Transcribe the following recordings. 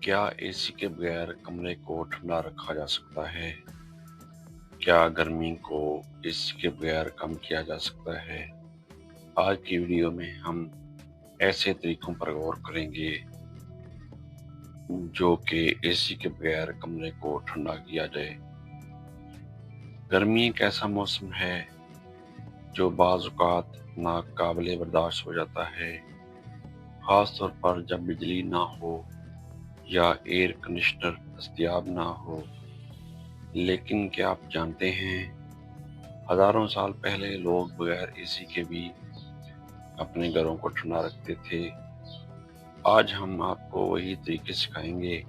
क्या एसी के बगैर कमरे को ठंडा रखा जा सकता है? क्या गर्मी को एसी के बगैर कम किया जा सकता है? आज की वीडियो में हम ऐसे तरीकों पर गौर करेंगे जो कि एसी के बगैर कमरे को ठंडा किया जाए। गर्मी एक ऐसा मौसम है जो बाज़ औक़ात नाक़ाबिले बर्दाश्त हो जाता है, ख़ास तौर पर जब बिजली ना हो या एयर कंडीशनर दस्तयाब ना हो। लेकिन क्या आप जानते हैं, हज़ारों साल पहले लोग बगैर एसी के भी अपने घरों को ठंडा रखते थे। आज हम आपको वही तरीके सिखाएंगे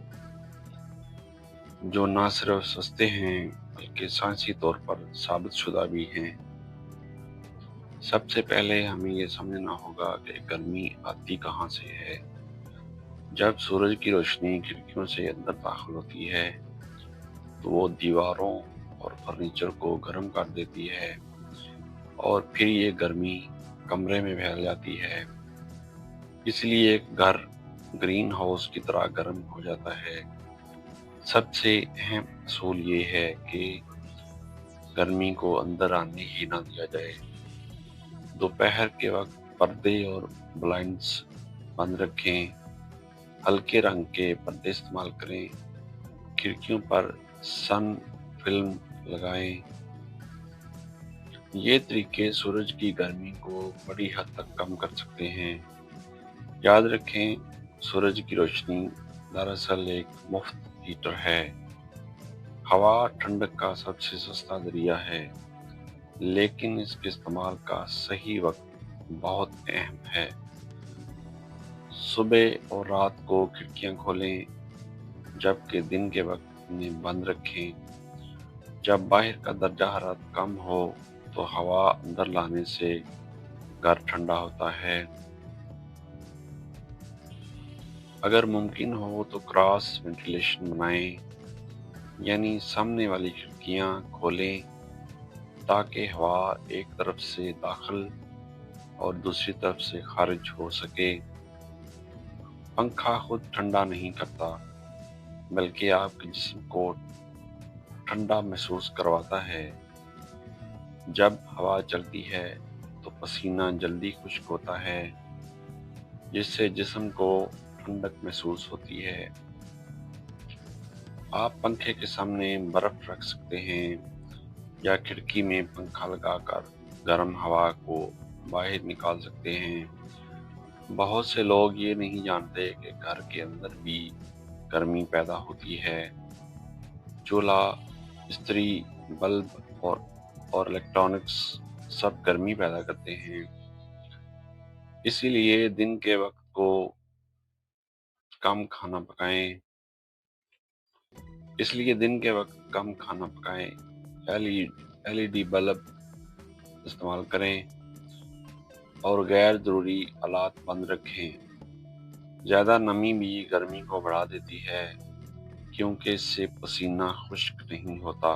जो ना सिर्फ सस्ते हैं बल्कि साइंसी तौर पर साबित शुदा भी हैं। सबसे पहले हमें ये समझना होगा कि गर्मी आती कहाँ से है। जब सूरज की रोशनी खिड़कियों से अंदर दाखिल होती है तो वो दीवारों और फर्नीचर को गर्म कर देती है और फिर ये गर्मी कमरे में फैल जाती है। इसलिए एक घर ग्रीन हाउस की तरह गर्म हो जाता है। सबसे अहम असूल ये है कि गर्मी को अंदर आने ही ना दिया जाए। दोपहर के वक्त पर्दे और ब्लाइंड्स बंद रखें, हल्के रंग के पर्दे इस्तेमाल करें, खिड़कियों पर सन फिल्म लगाएं। ये तरीके सूरज की गर्मी को बड़ी हद तक कम कर सकते हैं। याद रखें, सूरज की रोशनी दरअसल एक मुफ्त हीटर है। हवा ठंडक का सबसे सस्ता जरिया है, लेकिन इसके इस्तेमाल का सही वक्त बहुत अहम है। सुबह और रात को खिड़कियां खोलें, जबकि दिन के वक्त इन्हें बंद रखें। जब बाहर का दर्जा हरारत कम हो तो हवा अंदर लाने से घर ठंडा होता है। अगर मुमकिन हो तो क्रॉस वेंटिलेशन बनाएं, यानी सामने वाली खिड़कियां खोलें ताकि हवा एक तरफ से दाखिल और दूसरी तरफ से खारिज हो सके। पंखा खुद ठंडा नहीं करता, बल्कि आपके जिस्म को ठंडा महसूस करवाता है। जब हवा चलती है तो पसीना जल्दी खुश्क होता है, जिससे जिस्म को ठंडक महसूस होती है। आप पंखे के सामने बर्फ रख सकते हैं या खिड़की में पंखा लगाकर गर्म हवा को बाहर निकाल सकते हैं। बहुत से लोग ये नहीं जानते कि घर के अंदर भी गर्मी पैदा होती है। चूल्हा, इस्त्री, बल्ब और इलेक्ट्रॉनिक्स सब गर्मी पैदा करते हैं। इसीलिए दिन के वक्त को कम खाना पकाएं। एलईडी बल्ब इस्तेमाल करें और गैर ज़रूरी आलात बंद रखें। ज़्यादा नमी भी गर्मी को बढ़ा देती है, क्योंकि इससे पसीना खुश्क नहीं होता।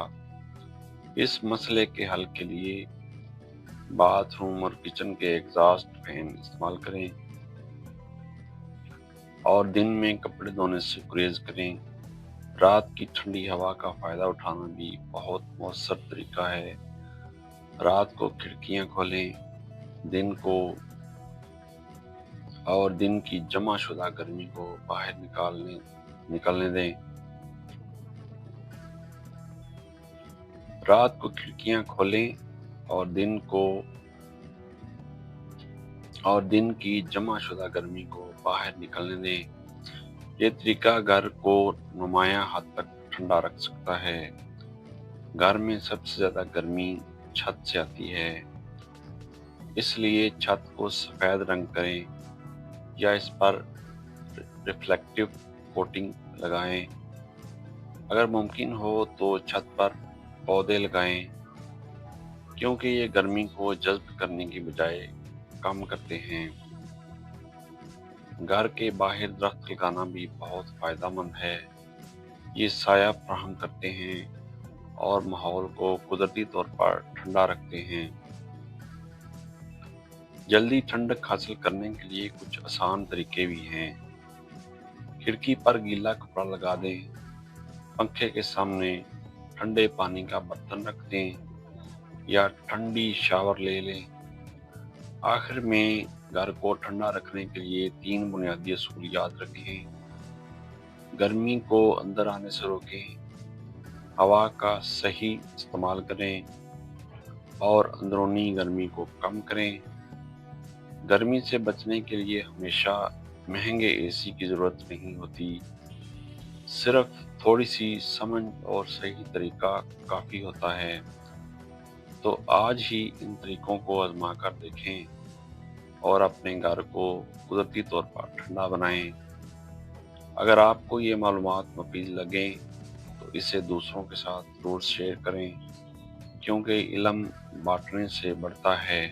इस मसले के हल के लिए बाथरूम और किचन के एग्जॉस्ट फैन इस्तेमाल करें और दिन में कपड़े धोने से गुरेज करें। रात की ठंडी हवा का फ़ायदा उठाना भी बहुत मौसर तरीका है। रात को खिड़कियां खोलें, दिन की जमा शुदा गर्मी को बाहर निकलने दें। रात को खिड़कियां खोलें और दिन की जमा शुदा गर्मी को बाहर निकलने दें। ये तरीका घर को नुमायां हद तक ठंडा रख सकता है। घर में सबसे ज़्यादा गर्मी छत से आती है, इसलिए छत को सफ़ेद रंग करें या इस पर रिफ्लेक्टिव कोटिंग लगाएं। अगर मुमकिन हो तो छत पर पौधे लगाएं, क्योंकि ये गर्मी को जज़्ब करने की बजाय कम करते हैं। घर के बाहर दरख्त लगाना भी बहुत फ़ायदेमंद है। ये साया फराहम करते हैं और माहौल को कुदरती तौर पर ठंडा रखते हैं। जल्दी ठंडक हासिल करने के लिए कुछ आसान तरीके भी हैं। کھڑکی پر گیلا کپڑا لگا دیں، پنکھے کے سامنے ٹھنڈے پانی کا برتن رکھ دیں یا ٹھنڈی شاور لے لیں۔ آخر میں گھر کو ٹھنڈا رکھنے کے لیے 3 بنیادی اصول یاد رکھیں۔ گرمی کو اندر آنے سے روکیں، ہوا کا صحیح استعمال کریں اور اندرونی گرمی کو کم کریں۔ گرمی سے بچنے کے لیے ہمیشہ مہنگے اے سی کی ضرورت نہیں ہوتی، صرف تھوڑی سی سمجھ اور صحیح طریقہ کافی ہوتا ہے۔ تو آج ہی ان طریقوں کو آزما کر دیکھیں اور اپنے گھر کو قدرتی طور پر ٹھنڈا بنائیں۔ اگر آپ کو یہ معلومات مفید لگیں تو اسے دوسروں کے ساتھ ضرور شیئر کریں، کیونکہ علم بانٹنے سے بڑھتا ہے۔